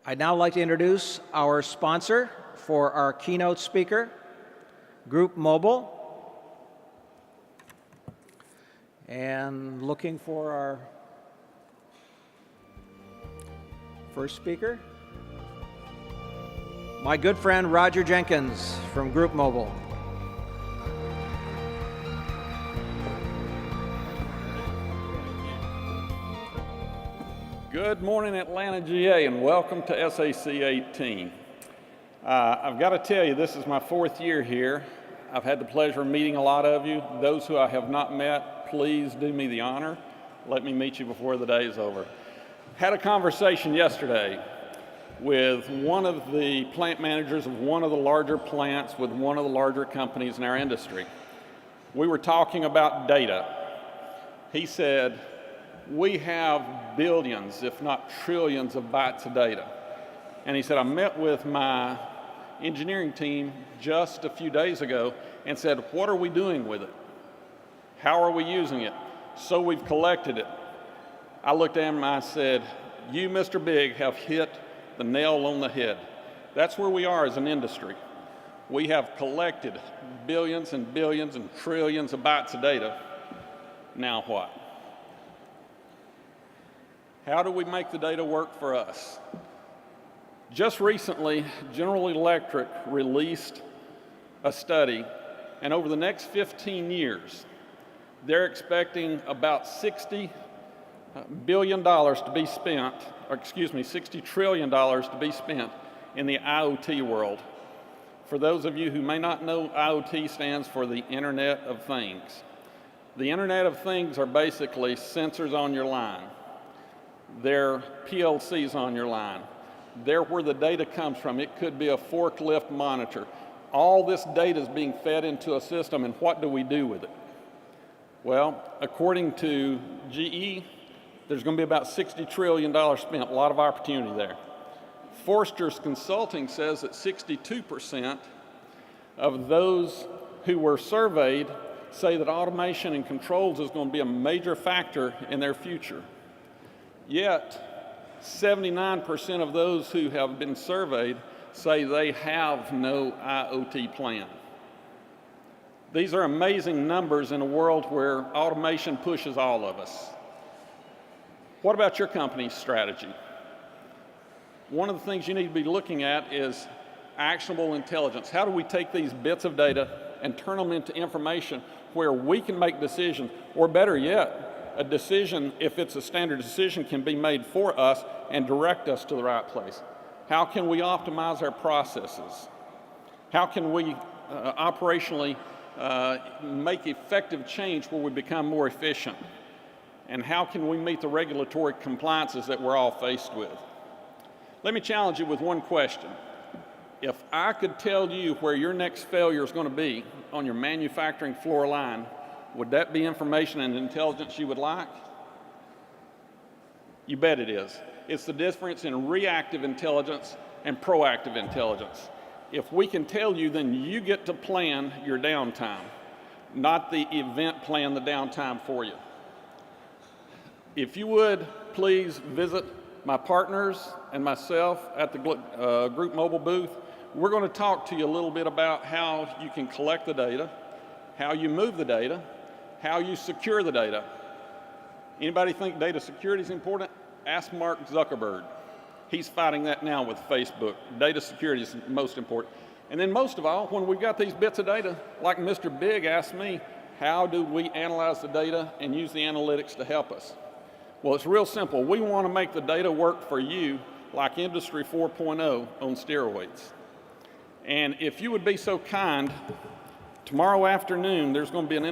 I'd now like to introduce our sponsor for our keynote speaker, Group Mobile. And looking for our first speaker, my good friend Roger Jenkins from Group Mobile. Good morning, Atlanta, GA, and welcome to SAC 18. I've got to tell you, this is my 4th year here. I've had the pleasure of meeting a lot of you. Those who I have not met, please do me the honor. Let me meet you before the day is over. Had a conversation yesterday with one of the plant managers of one of the larger plants with one of the larger companies in our industry. We were talking about data. He said, we have billions, if not trillions, of bytes of data. And he said, I met with my engineering team just a few days ago and said, what are we doing with it? How are we using it? So we've collected it. I looked at him and I said, you, Mr. Big, have hit the nail on the head. That's where we are as an industry. We have collected billions and billions and trillions of bytes of data. Now what? How do we make the data work for us? Just recently, General Electric released a study, and over the next 15 years, they're expecting about $60 billion to be spent, or excuse me, $60 trillion to be spent in the IoT world. For those of you who may not know, IoT stands for the Internet of Things. The Internet of Things are basically sensors on your line. They're PLCs on your line. They're where the data comes from. It could be a forklift monitor. All this data is being fed into a system, and what do we do with it? Well, according to GE, there's going to be about $60 trillion spent, a lot of opportunity there. Forrester's Consulting says that 62% of those who were surveyed say that automation and controls is going to be a major factor in their future. Yet, 79% of those who have been surveyed say they have no IoT plan. These are amazing numbers in a world where automation pushes all of us. What about your company's strategy? One of the things you need to be looking at is actionable intelligence. How do we take these bits of data and turn them into information where we can make decisions, or better yet, a decision, if it's a standard decision, can be made for us and direct us to the right place. How can we optimize our processes? How can we operationally make effective change where we become more efficient? And how can we meet the regulatory compliances that we're all faced with? Let me challenge you with one question. If I could tell you where your next failure is going to be on your manufacturing floor line, would that be information and intelligence you would like? You bet it is. It's the difference in reactive intelligence and proactive intelligence. If we can tell you, then you get to plan your downtime, not the event plan the downtime for you. If you would, please visit my partners and myself at the Group Mobile booth. We're going to talk to you a little bit about how you can collect the data, how you move the data, how you secure the data. Anybody think data security is important? Ask Mark Zuckerberg. He's fighting that now with Facebook. Data security is most important. And then most of all, when we've got these bits of data, like Mr. Big asked me, how do we analyze the data and use the analytics to help us? Well, it's real simple. We want to make the data work for you like Industry 4.0 on steroids. And if you would be so kind, tomorrow afternoon, there's going to be an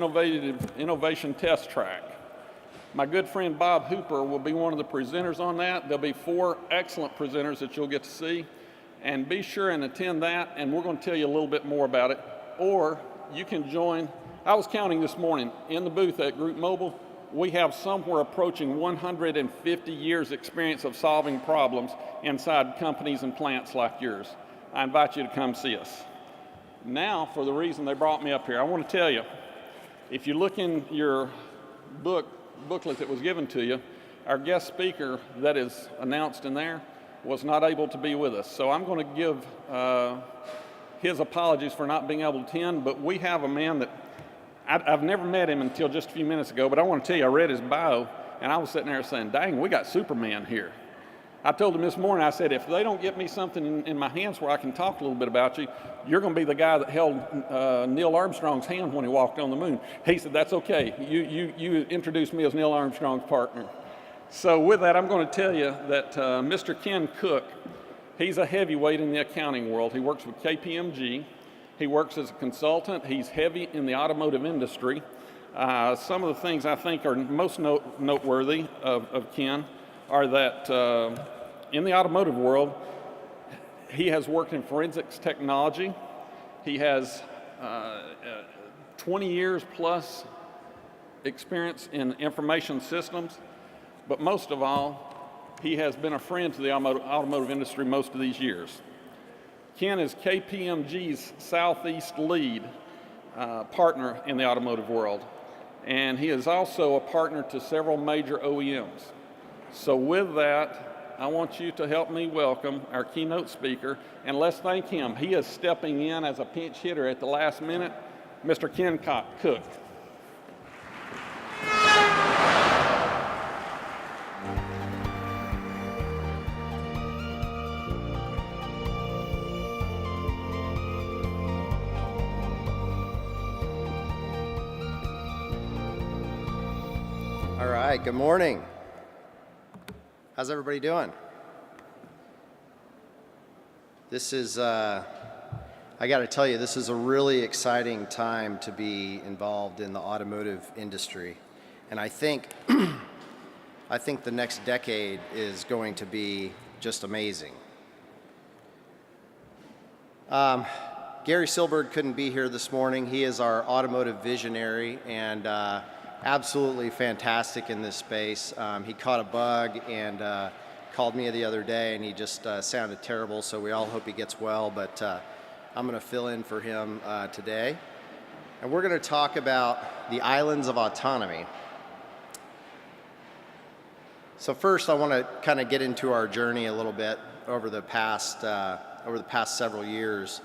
innovation test track. My good friend Bob Hooper will be one of the presenters on that. There'll be 4 excellent presenters that you'll get to see. And be sure and attend that, and we're going to tell you a little bit more about it. Or you can join. I was counting this morning in the booth at Group Mobile. We have somewhere approaching 150 years experience of solving problems inside companies and plants like yours. I invite you to come see us. Now, for the reason they brought me up here, I want to tell you, if you look in your booklet that was given to you, our guest speaker that is announced in there was not able to be with us. So I'm going to give his apologies for not being able to attend, but we have a man that I've never met him until just a few minutes ago, but I want to tell you, I read his bio, and I was sitting there saying, dang, we got Superman here. I told him this morning, I said, if they don't get me something in my hands where I can talk a little bit about you, you're going to be the guy that held Neil Armstrong's hand when he walked on the moon. He said, that's okay. You introduced me as Neil Armstrong's partner. So with that, I'm going to tell you that Mr. Ken Koch, he's a heavyweight in the accounting world. He works with KPMG. He works as a consultant. He's heavy in the automotive industry. Some of the things I think are most noteworthy of Ken are that in the automotive world, he has worked in forensics technology. He has 20 years plus experience in information systems, but most of all, he has been a friend to the automotive industry most of these years. Ken is KPMG's Southeast lead partner in the automotive world, and he is also a partner to several major OEMs. So with that, I want you to help me welcome our keynote speaker, and let's thank him. He is stepping in as a pinch hitter at the last minute, Mr. Ken Koch. All right, good morning. How's everybody doing? This is, I got to tell you, this is a really exciting time to be involved in the automotive industry. And I think, I think the next decade is going to be just amazing. Gary Silberg couldn't be here this morning. He is our automotive visionary and absolutely fantastic in this space. He caught a bug and called me the other day, and he just sounded terrible, so we all hope he gets well, but I'm going to fill in for him today. And we're going to talk about the islands of autonomy. So first, I want to kind of get into our journey a little bit over the past several years.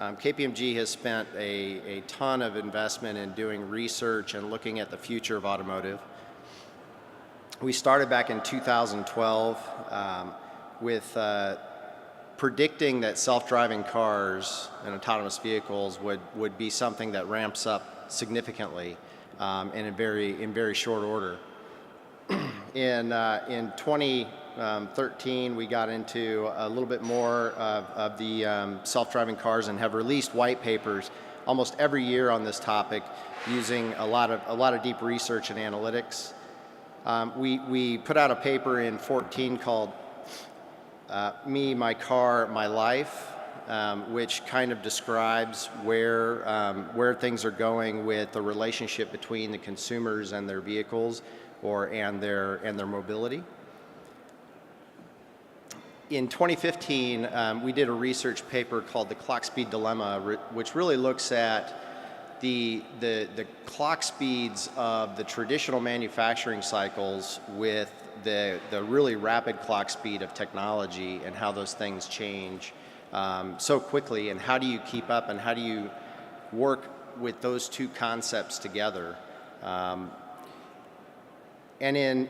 KPMG has spent a ton of investment in doing research and looking at the future of automotive. We started back in 2012 with predicting that self-driving cars and autonomous vehicles would be something that ramps up significantly in very short order. In 2013, we got into a little bit more of the self-driving cars and have released white papers almost every year on this topic, using a lot of deep research and analytics. We put out a paper in 2014 called "Me, My Car, My Life," which kind of describes where things are going with the relationship between the consumers and their vehicles, and their mobility. In 2015, we did a research paper called "The Clock Speed Dilemma," which really looks at the clock speeds of the traditional manufacturing cycles with the really rapid clock speed of technology, and how those things change so quickly, and how do you keep up, and how do you work with those two concepts together. And in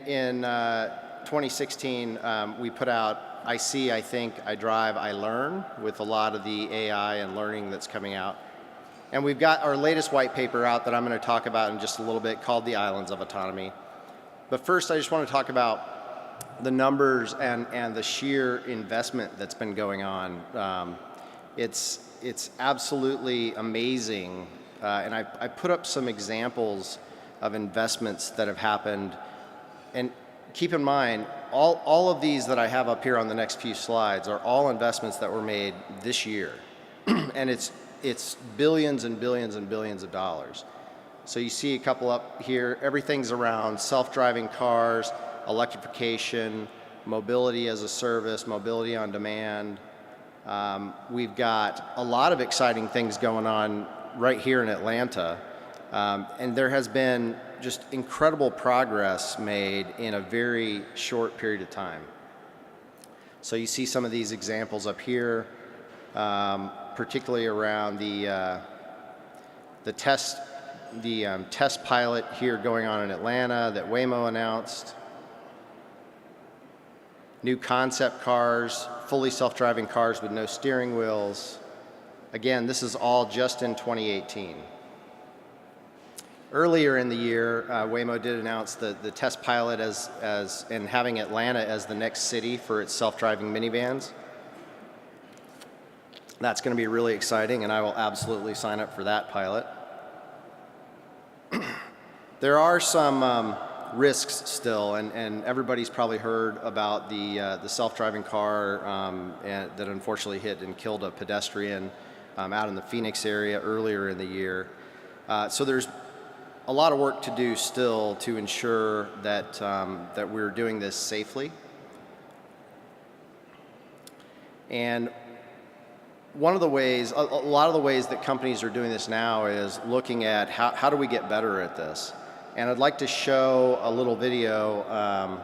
2016, we put out "I See, I Think, I Drive, I Learn," with a lot of the AI and learning that's coming out. And we've got our latest white paper out that I'm going to talk about in just a little bit, called "The Islands of Autonomy." But first, I just want to talk about the numbers and the sheer investment that's been going on. It's absolutely amazing. And I put up some examples of investments that have happened. And keep in mind, all of these that I have up here on the next few slides are all investments that were made this year. And it's billions and billions and billions of dollars. So you see a couple up here. Everything's around self-driving cars, electrification, mobility as a service, mobility on demand. We've got a lot of exciting things going on right here in Atlanta. And there has been just incredible progress made in a very short period of time. So you see some of these examples up here, particularly around the test pilot here going on in Atlanta that Waymo announced. New concept cars, fully self-driving cars with no steering wheels. Again, this is all just in 2018. Earlier in the year, Waymo did announce the test pilot and having Atlanta as the next city for its self-driving minivans. That's going to be really exciting, and I will absolutely sign up for that pilot. There are some risks still, and everybody's probably heard about the self-driving car that unfortunately hit and killed a pedestrian out in the Phoenix area earlier in the year. So there's a lot of work to do still to ensure that that we're doing this safely. And one of the ways, a lot of the ways that companies are doing this now is looking at how do we get better at this. And I'd like to show a little video,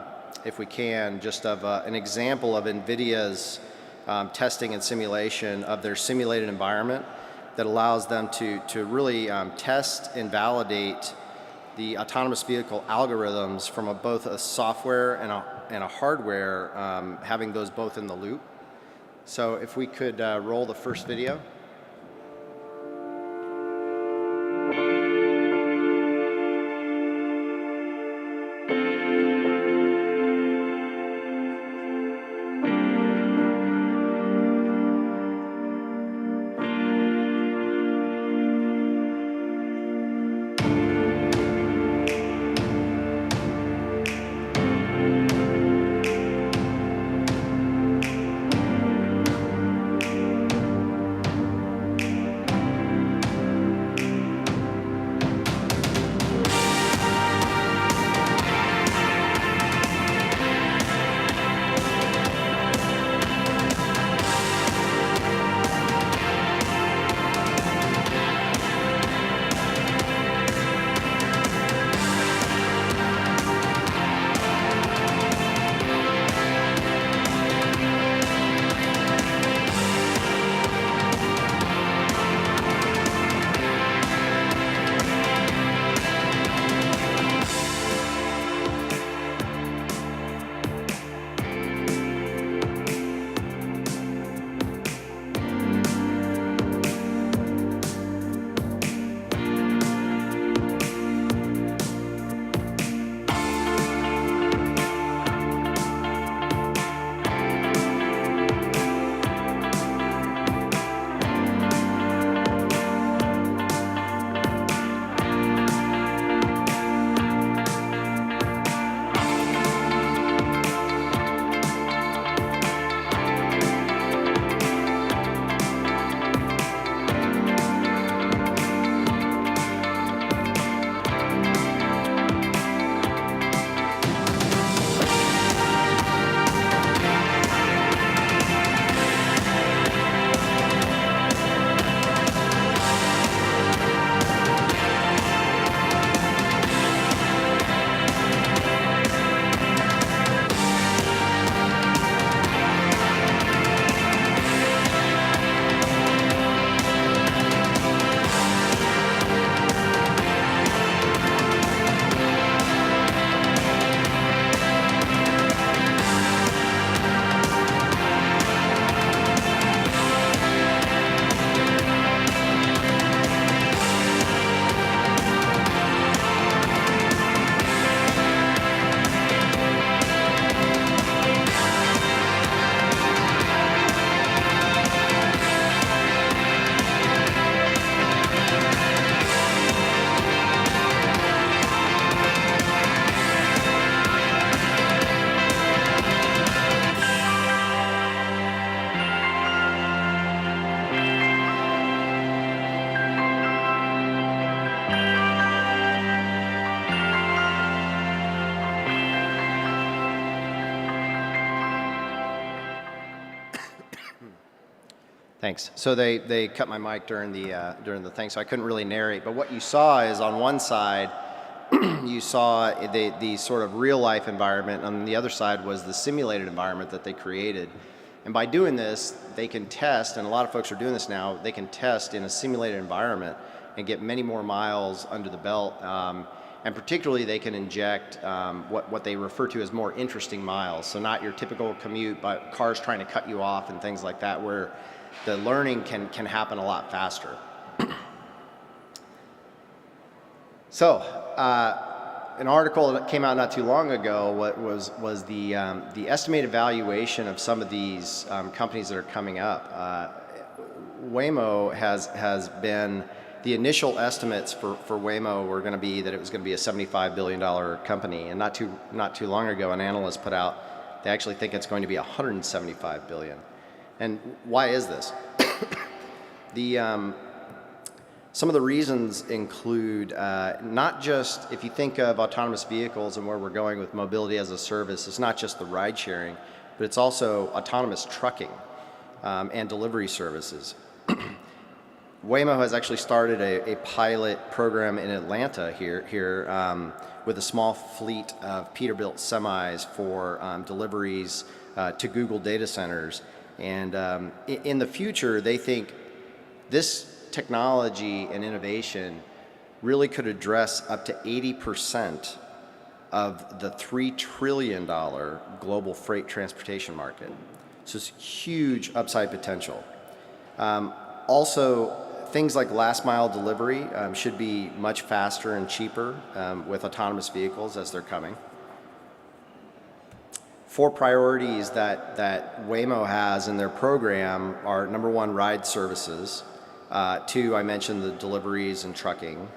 if we can, just of an example of NVIDIA's testing and simulation of their simulated environment that allows them to really test and validate the autonomous vehicle algorithms from both a software and a hardware, having those both in the loop. So if we could roll the first video. Thanks. So they cut my mic during the thing, so I couldn't really narrate. But what you saw is on one side, you saw the sort of real life environment. On the other side was the simulated environment that they created. And by doing this, they can test, and a lot of folks are doing this now, they can test in a simulated environment and get many more miles under the belt. And particularly they can inject what they refer to as more interesting miles. So not your typical commute, but cars trying to cut you off and things like that, where the learning can happen a lot faster. So, an article that came out not too long ago was the estimated valuation of some of these companies that are coming up. Waymo has been, the initial estimates for Waymo were going to be that it was going to be a $75 billion company, and not too long ago, an analyst put out they actually think it's going to be $175 billion. And why is this? Some of the reasons include not just, if you think of autonomous vehicles and where we're going with mobility as a service, it's not just the ride sharing, but it's also autonomous trucking and delivery services. Waymo has actually started a pilot program in Atlanta here with a small fleet of Peterbilt semis for deliveries to Google data centers. And in the future, they think this technology and innovation really could address up to 80% of the $3 trillion global freight transportation market. So it's huge upside potential. Also, things like last mile delivery should be much faster and cheaper with autonomous vehicles as they're coming. 4 priorities that Waymo has in their program are: number 1, ride services. 2, I mentioned the deliveries and trucking.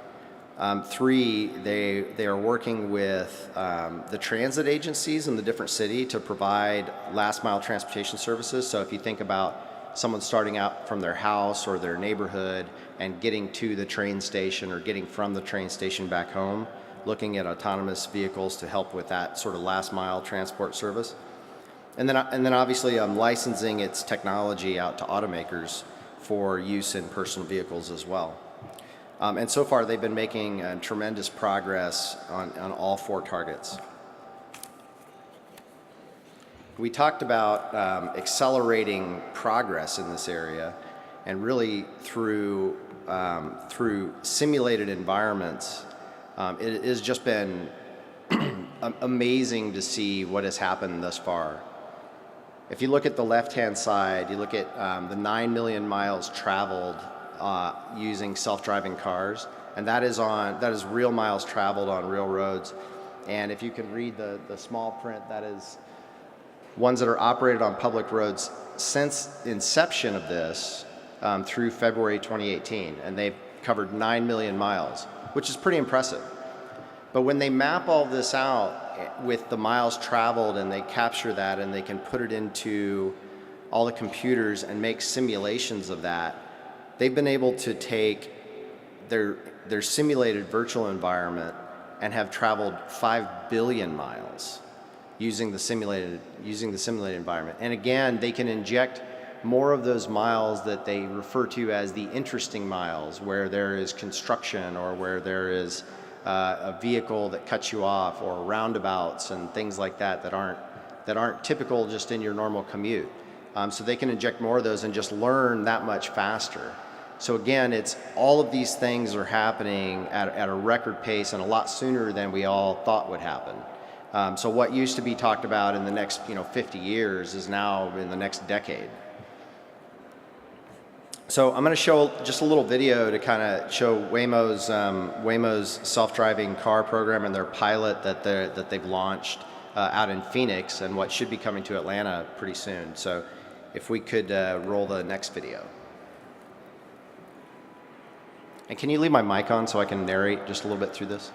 3, they are working with the transit agencies in the different city to provide last mile transportation services. So if you think about someone starting out from their house or their neighborhood and getting to the train station or getting from the train station back home, looking at autonomous vehicles to help with that sort of last mile transport service. And then obviously licensing its technology out to automakers for use in personal vehicles as well. And so far they've been making tremendous progress on all 4 targets. We talked about accelerating progress in this area, and really through simulated environments, it has just been amazing to see what has happened thus far. If you look at the left-hand side, you look at the 9 million miles traveled using self-driving cars, and that is real miles traveled on real roads. And if you can read the small print, that is ones that are operated on public roads since inception of this through February 2018, and they've covered 9 million miles, which is pretty impressive. But when they map all this out with the miles traveled and they capture that and they can put it into all the computers and make simulations of that, they've been able to take their simulated virtual environment and have traveled 5 billion miles using the simulated environment. And again, they can inject more of those miles that they refer to as the interesting miles, where there is construction or where there is a vehicle that cuts you off, or roundabouts and things like that that aren't typical just in your normal commute. So they can inject more of those and just learn that much faster. So again, it's all of these things are happening at a record pace and a lot sooner than we all thought would happen. So what used to be talked about in the next 50 years is now in the next decade. So I'm going to show just a little video to kind of show Waymo's self-driving car program and their pilot that they've launched out in Phoenix, and what should be coming to Atlanta pretty soon. So if we could roll the next video. And can you leave my mic on so I can narrate just a little bit through this?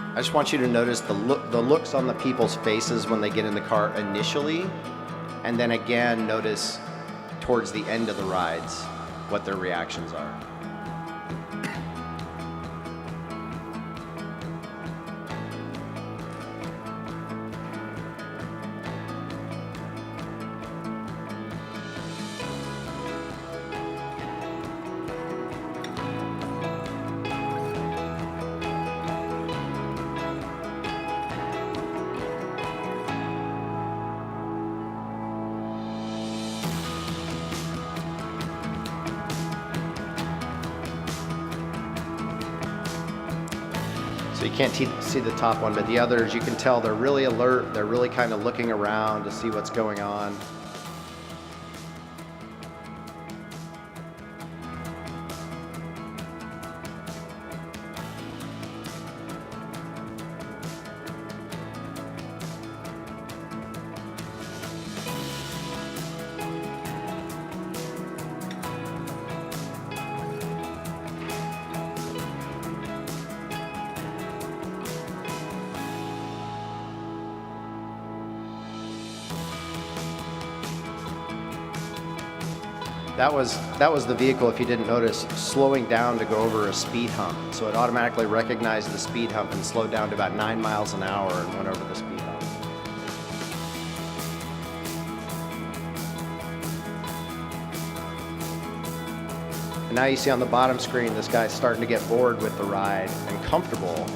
I just want you to notice the looks on the people's faces when they get in the car initially, and then again notice towards the end of the rides what their reactions are. So you can't see the top one, but the others, you can tell they're really alert. They're really kind of looking around to see what's going on. That was the vehicle, if you didn't notice, slowing down to go over a speed hump. So it automatically recognized the speed hump and slowed down to about 9 miles an hour and went over the speed hump. And now you see on the bottom screen, this guy's starting to get bored with the ride and comfortable.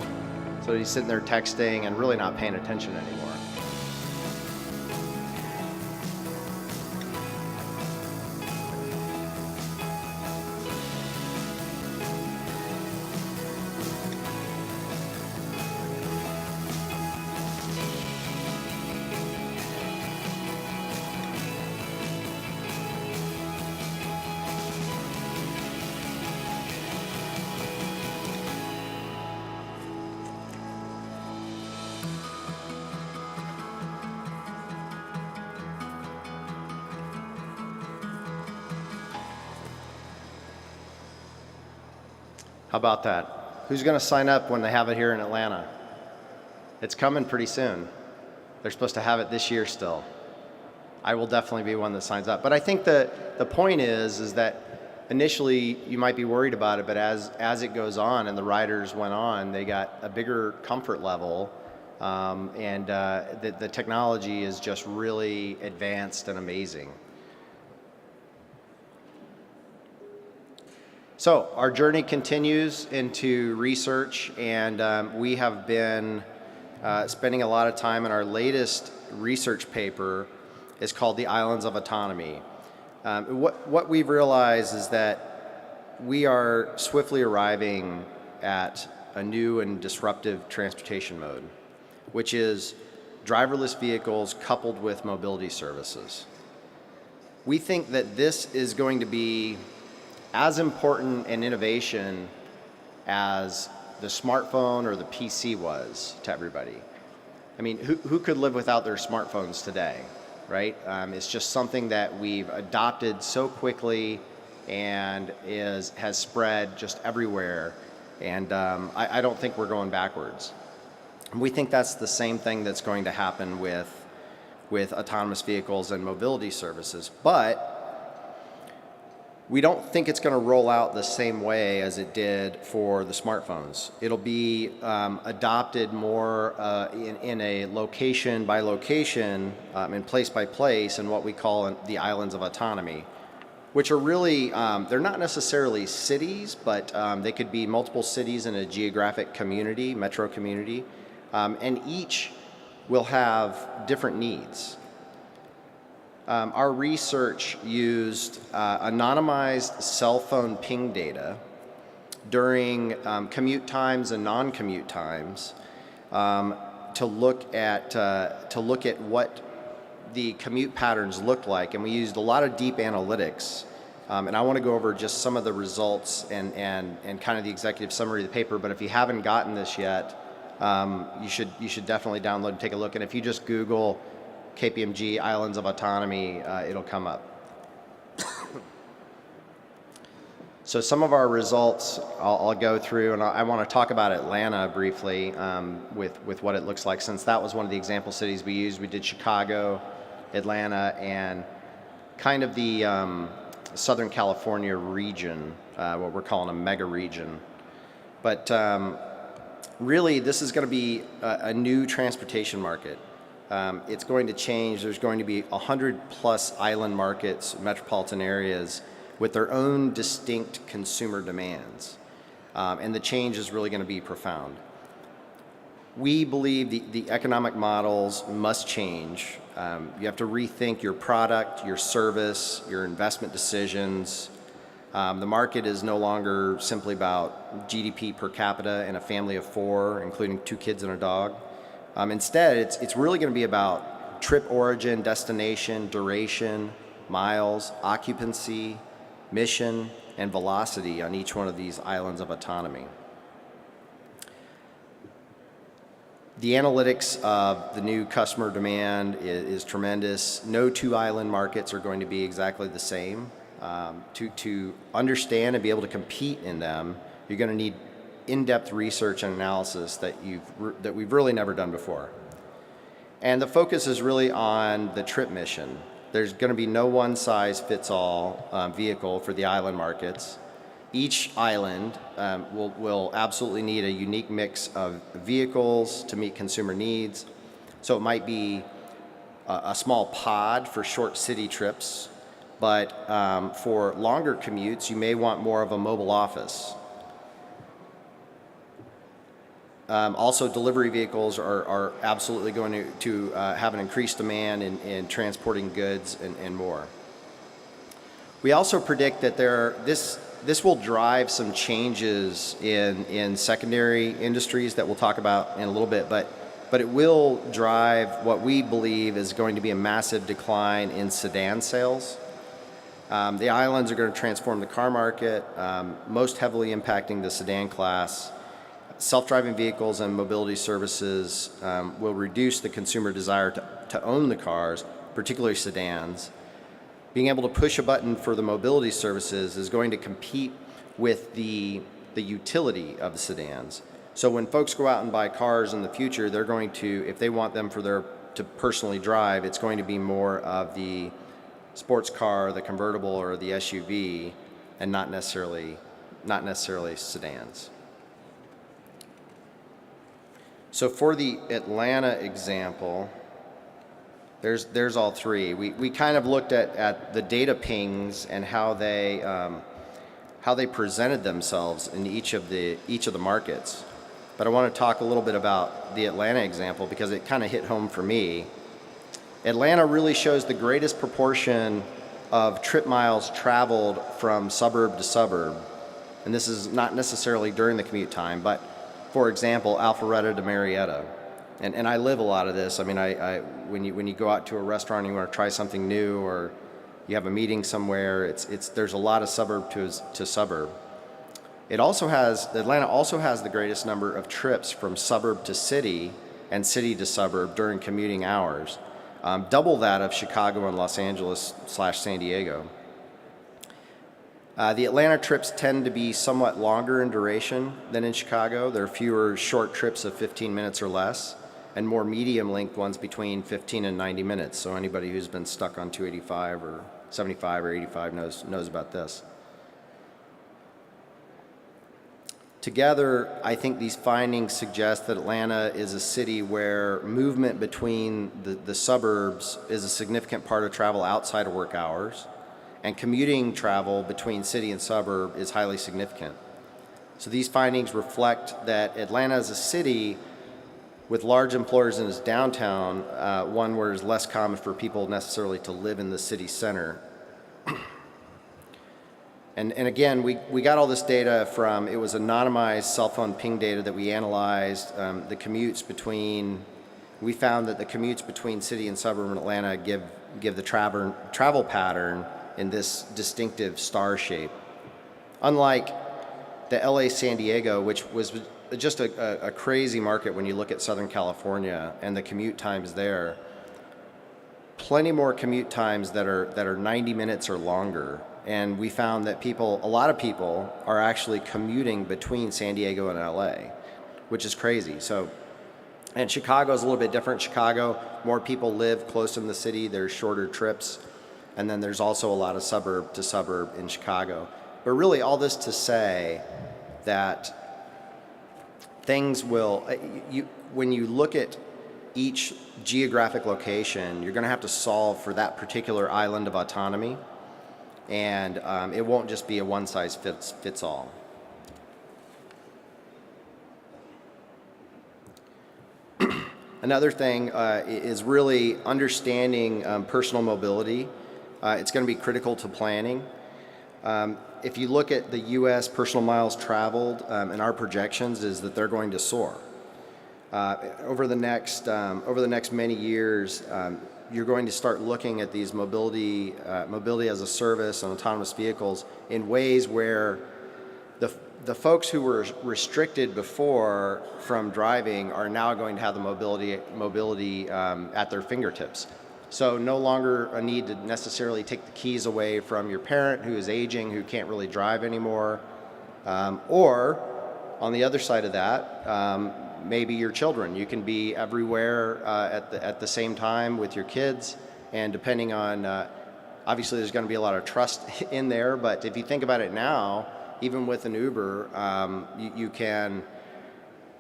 So he's sitting there texting and really not paying attention anymore. How about that? Who's going to sign up when they have it here in Atlanta? It's coming pretty soon. They're supposed to have it this year still. I will definitely be one that signs up. But I think the point is that initially you might be worried about it, but as it goes on and the riders went on, they got a bigger comfort level, and the technology is just really advanced and amazing. So our journey continues into research, and we have been spending a lot of time in our latest research paper is called The Islands of Autonomy. What we've realized is that we are swiftly arriving at a new and disruptive transportation mode, which is driverless vehicles coupled with mobility services. We think that this is going to be as important an innovation as the smartphone or the PC was to everybody. I mean, who could live without their smartphones today, right? It's just something that we've adopted so quickly and has spread just everywhere. And I don't think we're going backwards. We think that's the same thing that's going to happen with autonomous vehicles and mobility services. But we don't think it's going to roll out the same way as it did for the smartphones. It'll be adopted more in a location by location and place by place in what we call the islands of autonomy, which are really, they're not necessarily cities, but they could be multiple cities in a geographic community, metro community, and each will have different needs. Our research used anonymized cell phone ping data during commute times and non-commute times to look at what the commute patterns looked like, and we used a lot of deep analytics. And I want to go over just some of the results and kind of the executive summary of the paper. But if you haven't gotten this yet, you should definitely download and take a look. And if you just Google KPMG Islands of Autonomy, it'll come up. So some of our results I'll go through, and I want to talk about Atlanta briefly with what it looks like, since that was one of the example cities we used. We did Chicago, Atlanta, and kind of the Southern California region, what we're calling a mega region. But really, this is going to be a new transportation market. It's going to change. There's going to be 100+ island markets, metropolitan areas, with their own distinct consumer demands. And the change is really going to be profound. We believe the economic models must change. You have to rethink your product, your service, your investment decisions. The market is no longer simply about GDP per capita and a family of 4, including 2 kids and a dog. Instead, it's really going to be about trip origin, destination, duration, miles, occupancy, mission, and velocity on each one of these islands of autonomy. The analytics of the new customer demand is tremendous. No 2 island markets are going to be exactly the same. To understand and be able to compete in them, you're going to need in-depth research and analysis that we've really never done before. And the focus is really on the trip mission. There's going to be no one-size-fits-all vehicle for the island markets. Each island will absolutely need a unique mix of vehicles to meet consumer needs. So it might be a small pod for short city trips, but for longer commutes, you may want more of a mobile office. Also, delivery vehicles are absolutely going to have an increased demand in transporting goods and more. We also predict that this will drive some changes in secondary industries that we'll talk about in a little bit, but it will drive what we believe is going to be a massive decline in sedan sales. The islands are going to transform the car market, most heavily impacting the sedan class. Self-driving vehicles and mobility services will reduce the consumer desire to own the cars, particularly sedans. Being able to push a button for the mobility services is going to compete with the utility of the sedans. So when folks go out and buy cars in the future, they're going to, if they want them to personally drive, it's going to be more of the sports car, the convertible, or the SUV, and not necessarily sedans. So for the Atlanta example, there's all 3. We kind of looked at the data pings and how they presented themselves in each of the markets. But I want to talk a little bit about the Atlanta example because it kind of hit home for me. Atlanta really shows the greatest proportion of trip miles traveled from suburb to suburb. And this is not necessarily during the commute time, but for example, Alpharetta to Marietta. And I live a lot of this. I mean, when you go out to a restaurant and you want to try something new, or you have a meeting somewhere, there's a lot of suburb to suburb. Atlanta also has the greatest number of trips from suburb to city and city to suburb during commuting hours, double that of Chicago and Los Angeles / San Diego. The Atlanta trips tend to be somewhat longer in duration than in Chicago. There are fewer short trips of 15 minutes or less, and more medium-length ones between 15 and 90 minutes. So anybody who's been stuck on 285 or 75 or 85 knows about this. Together, I think these findings suggest that Atlanta is a city where movement between the suburbs is a significant part of travel outside of work hours, and commuting travel between city and suburb is highly significant. So these findings reflect that Atlanta is a city with large employers in its downtown, one where it's less common for people necessarily to live in the city center. And again, we got all this data from, it was anonymized cell phone ping data that we analyzed. We found that the commutes between city and suburb in Atlanta give the travel pattern in this distinctive star shape. Unlike the LA San Diego, which was just a crazy market when you look at Southern California and the commute times there, plenty more commute times that are 90 minutes or longer. And we found that a lot of people are actually commuting between San Diego and LA, which is crazy. And Chicago is a little bit different. Chicago, more people live close in the city, there's shorter trips, and then there's also a lot of suburb to suburb in Chicago. But really all this to say that things when you look at each geographic location, you're going to have to solve for that particular island of autonomy, and it won't just be a one-size-fits-all. Another thing is really understanding personal mobility. It's going to be critical to planning. If you look at the U.S. personal miles traveled, and our projections is that they're going to soar. Over the next many years, you're going to start looking at these mobility as a service and autonomous vehicles in ways where the folks who were restricted before from driving are now going to have the mobility at their fingertips. So no longer a need to necessarily take the keys away from your parent who is aging, who can't really drive anymore, or on the other side of that, maybe your children. You can be everywhere at the same time with your kids, and depending on, obviously there's going to be a lot of trust in there, but if you think about it now, even with an Uber, you can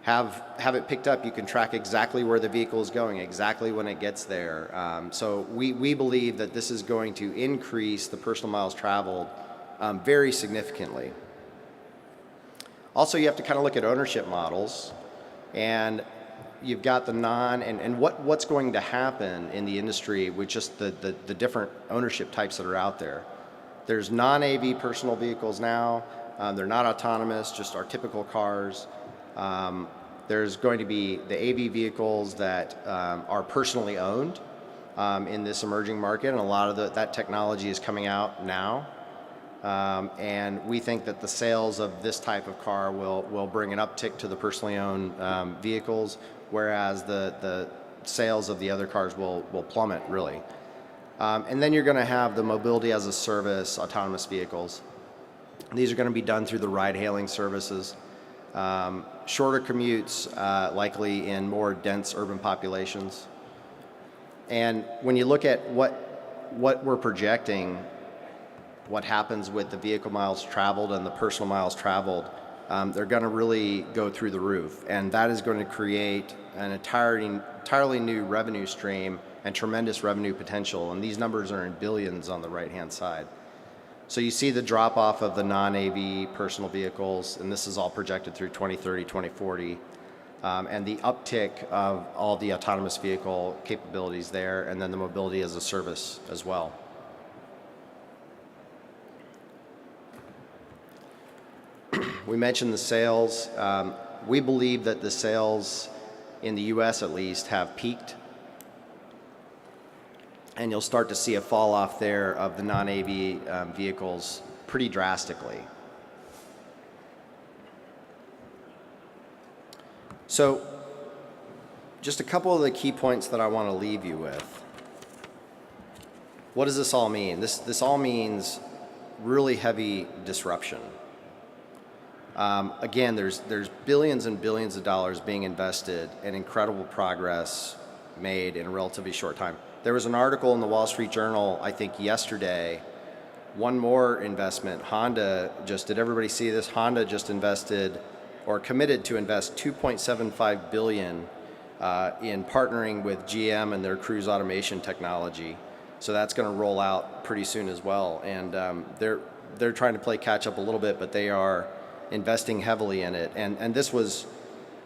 have it picked up. You can track exactly where the vehicle is going, exactly when it gets there. So we believe that this is going to increase the personal miles traveled very significantly. Also, you have to kind of look at ownership models, and you've got the and what's going to happen in the industry with just the different ownership types that are out there. There's non-AV personal vehicles now. They're not autonomous, just our typical cars. There's going to be the AV vehicles that are personally owned in this emerging market, and a lot of that technology is coming out now. And we think that the sales of this type of car will bring an uptick to the personally owned vehicles, whereas the sales of the other cars will plummet, really. And then you're going to have the mobility as a service autonomous vehicles. These are going to be done through the ride-hailing services. Shorter commutes, likely in more dense urban populations. And when you look at what we're projecting, what happens with the vehicle miles traveled and the personal miles traveled, they're going to really go through the roof. And that is going to create an entirely new revenue stream and tremendous revenue potential. And these numbers are in billions on the right-hand side. So you see the drop off of the non-AV personal vehicles, and this is all projected through 2030, 2040, and the uptick of all the autonomous vehicle capabilities there, and then the mobility as a service as well. We mentioned the sales. We believe that the sales in the US at least have peaked, and you'll start to see a fall off there of the non-AV vehicles pretty drastically. So just a couple of the key points that I want to leave you with. What does this all mean? This all means really heavy disruption. Again, there's billions and billions of dollars being invested and incredible progress made in a relatively short time. There was an article in the Wall Street Journal, I think yesterday, one more investment. Honda did everybody see this? Honda just invested or committed to invest $2.75 billion in partnering with GM and their cruise automation technology. So that's going to roll out pretty soon as well. And they're trying to play catch up a little bit, but they are investing heavily in it. And this was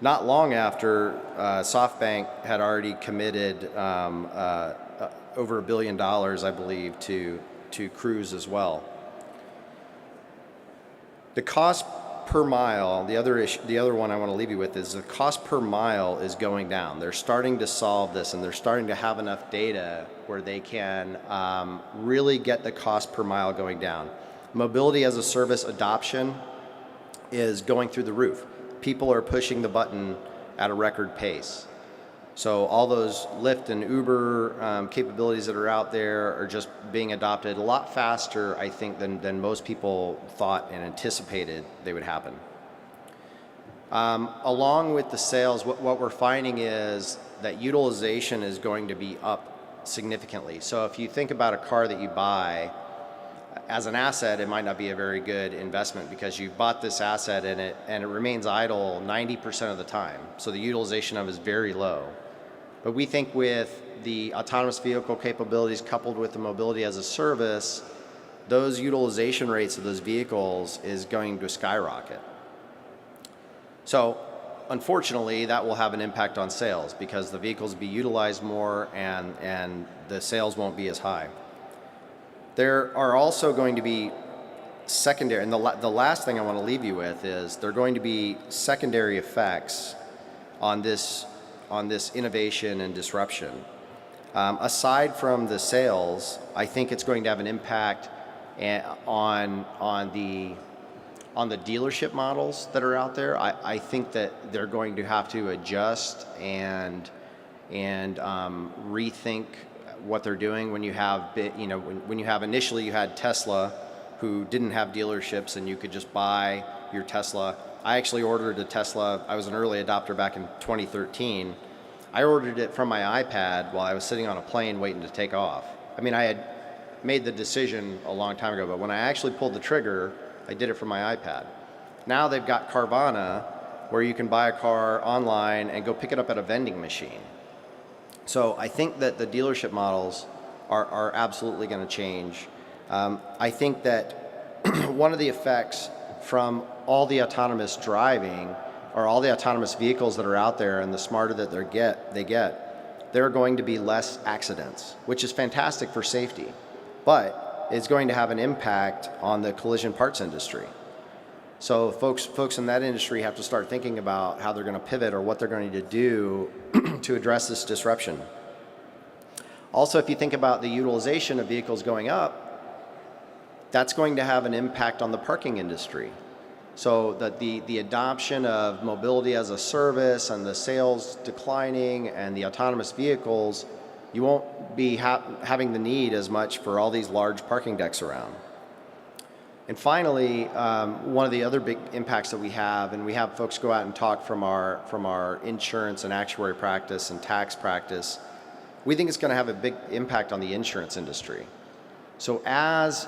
not long after SoftBank had already committed over $1 billion, I believe, to Cruise as well. The cost per mile, the other one I want to leave you with is the cost per mile is going down. They're starting to solve this, and they're starting to have enough data where they can really get the cost per mile going down. Mobility as a service adoption is going through the roof. People are pushing the button at a record pace. So all those Lyft and Uber capabilities that are out there are just being adopted a lot faster, I think, than most people thought and anticipated they would happen. Along with the sales, what we're finding is that utilization is going to be up significantly. So if you think about a car that you buy, as an asset, it might not be a very good investment because you bought this asset and it remains idle 90% of the time. So the utilization of it is very low. But we think with the autonomous vehicle capabilities coupled with the mobility as a service, those utilization rates of those vehicles is going to skyrocket. So unfortunately, that will have an impact on sales because the vehicles will be utilized more and the sales won't be as high. There are also going to be secondary, and the last thing I want to leave you with is there are going to be secondary effects on this innovation and disruption. Aside from the sales, I think it's going to have an impact on the dealership models that are out there. I think that they're going to have to adjust and rethink what they're doing. When you have, when you have initially you had Tesla, who didn't have dealerships and you could just buy your Tesla. I actually ordered a Tesla. I was an early adopter back in 2013. I ordered it from my iPad while I was sitting on a plane waiting to take off. I mean, I had made the decision a long time ago, but when I actually pulled the trigger, I did it from my iPad. Now they've got Carvana, where you can buy a car online and go pick it up at a vending machine. So I think that the dealership models are absolutely going to change. I think that one of the effects from all the autonomous driving, or all the autonomous vehicles that are out there, and the smarter that they get, there are going to be less accidents, which is fantastic for safety, but it's going to have an impact on the collision parts industry. So folks in that industry have to start thinking about how they're going to pivot or what they're going to do to address this disruption. Also, if you think about the utilization of vehicles going up, that's going to have an impact on the parking industry. So that the adoption of mobility as a service and the sales declining and the autonomous vehicles, you won't be having the need as much for all these large parking decks around. And finally, one of the other big impacts that we have, and we have folks go out and talk from our insurance and actuary practice and tax practice, we think it's going to have a big impact on the insurance industry. So as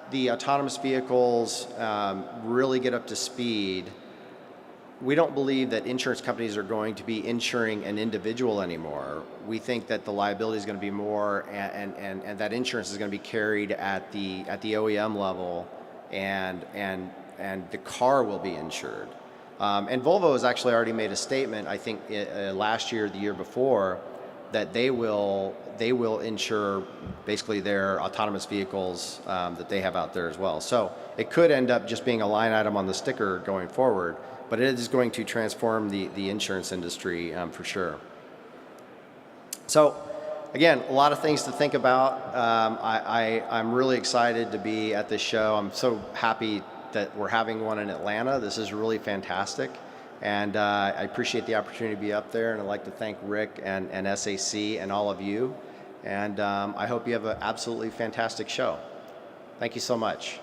the autonomous vehicles really get up to speed, we don't believe that insurance companies are going to be insuring an individual anymore. We think that the liability is going to be more, and that insurance is going to be carried at the OEM level, and the car will be insured. And Volvo has actually already made a statement, I think last year or the year before, that they will insure basically their autonomous vehicles that they have out there as well. So it could end up just being a line item on the sticker going forward, but it is going to transform the insurance industry for sure. So again, a lot of things to think about. I'm really excited to be at this show. I'm so happy that we're having one in Atlanta. This is really fantastic. And I appreciate the opportunity to be up there, and I'd like to thank Rick and SAC and all of you. And I hope you have an absolutely fantastic show. Thank you so much.